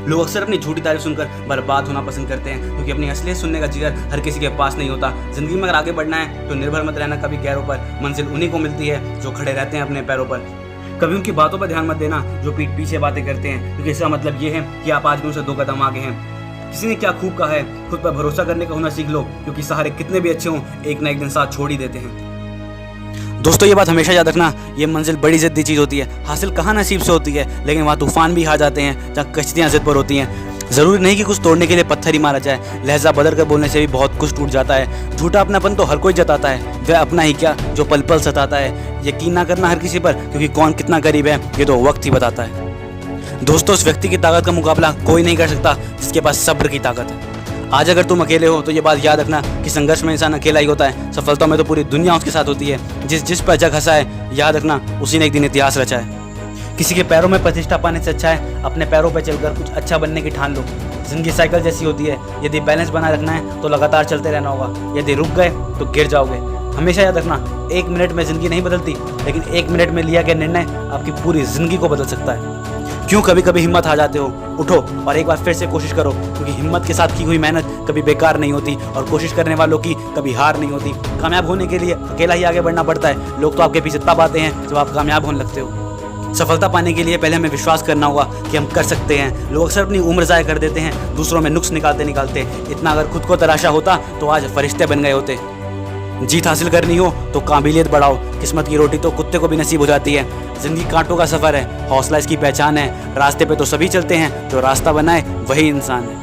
लोग अक्सर अपनी झूठी तारीफ सुनकर बर्बाद होना पसंद करते हैं, क्योंकि अपनी असलियत सुनने का जिगर हर किसी के पास नहीं होता। जिंदगी में अगर आगे बढ़ना है तो निर्भर मत रहना कभी गैरों पर, मंजिल उन्हीं को मिलती है जो खड़े रहते हैं अपने पैरों पर। कभी उनकी बातों पर ध्यान मत देना जो पीठ पीछे बातें करते हैं, क्योंकि इसका मतलब ये है कि आप आज भी उनसे 2 कदम आगे हैं। किसी ने क्या खूब कहा है, खुद पर भरोसा करने का हुनर सीख लो, क्योंकि सहारे कितने भी अच्छे हों एक ना एक दिन साथ छोड़ ही देते हैं। दोस्तों, ये बात हमेशा याद रखना, ये मंजिल बड़ी जिद्दी चीज़ होती है। हासिल कहाँ नसीब से होती है, लेकिन वहाँ तूफान भी आ जाते हैं जहाँ कश्तियाँ जिद पर होती हैं। ज़रूरी नहीं कि कुछ तोड़ने के लिए पत्थर ही मारा जाए, लहजा बदल कर बोलने से भी बहुत कुछ टूट जाता है। झूठा अपनापन तो हर कोई जताता है, वह अपना ही क्या जो पल पल सताता है। यकीन ना करना हर किसी पर, क्योंकि कौन कितना करीब है ये तो वक्त ही बताता है। दोस्तों, उस व्यक्ति की ताकत का मुकाबला कोई नहीं कर सकता जिसके पास सब्र की ताकत है। आज अगर तुम अकेले हो तो ये बात याद रखना कि संघर्ष में इंसान अकेला ही होता है, सफलता में तो पूरी दुनिया उसके साथ होती है। जिस पर जग हंसा है, याद रखना उसी ने एक दिन इतिहास रचा है। किसी के पैरों में प्रतिष्ठा पाने से अच्छा है अपने पैरों पर चलकर कुछ अच्छा बनने की ठान लो। जिंदगी साइकिल जैसी होती है, यदि बैलेंस बनाए रखना है तो लगातार चलते रहना होगा, यदि रुक गए तो गिर जाओगे। हमेशा याद रखना, 1 मिनट में जिंदगी नहीं बदलती, लेकिन 1 मिनट में लिया गया निर्णय आपकी पूरी जिंदगी को बदल सकता है। क्यों कभी कभी हिम्मत हार जाते हो, उठो और एक बार फिर से कोशिश करो, क्योंकि हिम्मत के साथ की हुई मेहनत कभी बेकार नहीं होती और कोशिश करने वालों की कभी हार नहीं होती। कामयाब होने के लिए अकेला ही आगे बढ़ना पड़ता है। लोग तो आपके पीछे तब आते हैं जब आप कामयाब होने लगते हो। सफलता पाने के लिए पहले हमें विश्वास करना होगा कि हम कर सकते हैं। लोग अक्सर अपनी उम्र ज़ाया कर देते हैं दूसरों में नुक्स निकालते। इतना अगर खुद को तराशा होता तो आज फरिश्ते बन गए होते। जीत हासिल करनी हो तो काबिलियत बढ़ाओ, किस्मत की रोटी तो कुत्ते को भी नसीब हो जाती है। जिंदगी कांटों का सफ़र है, हौसला इसकी पहचान है। रास्ते पे तो सभी चलते हैं, जो रास्ता बनाए वही इंसान है।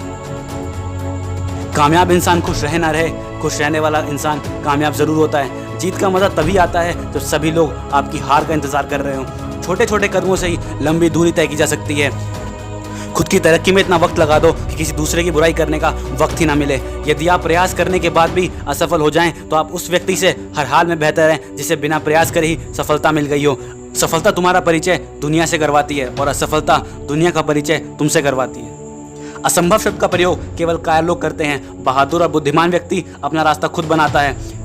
कामयाब इंसान खुश रहे ना रहे, खुश रहने वाला इंसान कामयाब ज़रूर होता है। जीत का मज़ा तभी आता है जब सभी लोग आपकी हार का इंतज़ार कर रहे हो। छोटे छोटे कदमों से ही लंबी दूरी तय की जा सकती है। खुद की तरक्की में इतना वक्त लगा दो कि किसी दूसरे की बुराई करने का वक्त ही ना मिले। यदि आप प्रयास करने के बाद भी असफल हो जाएं तो आप उस व्यक्ति से हर हाल में बेहतर हैं जिसे बिना प्रयास करे ही सफलता मिल गई हो। सफलता तुम्हारा परिचय दुनिया से करवाती है और असफलता दुनिया का परिचय तुमसे करवाती है। असंभव शब्द का प्रयोग केवल कायर लोग करते हैं। बहादुर और बुद्धिमान व्यक्ति अपना रास्ता खुद बनाता है।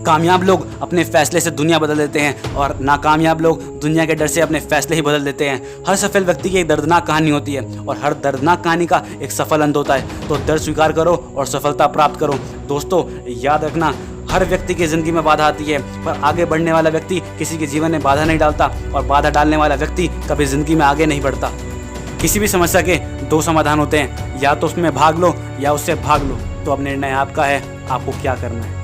कामयाब लोग अपने फैसले से दुनिया बदल देते हैं और नाकामयाब लोग दुनिया के डर से अपने फैसले ही बदल देते हैं। हर सफल व्यक्ति की एक दर्दनाक कहानी होती है और हर दर्दनाक कहानी का एक सफल अंत होता है। तो दर्द स्वीकार करो और सफलता प्राप्त करो। दोस्तों, याद रखना, हर व्यक्ति की ज़िंदगी में बाधा आती है, पर आगे बढ़ने वाला व्यक्ति किसी के जीवन में बाधा नहीं डालता और बाधा डालने वाला व्यक्ति कभी ज़िंदगी में आगे नहीं बढ़ता। किसी भी समस्या के 2 समाधान होते हैं, या तो उसमें भाग लो या उससे भाग लो। तो अब निर्णय आपका है, आपको क्या करना है।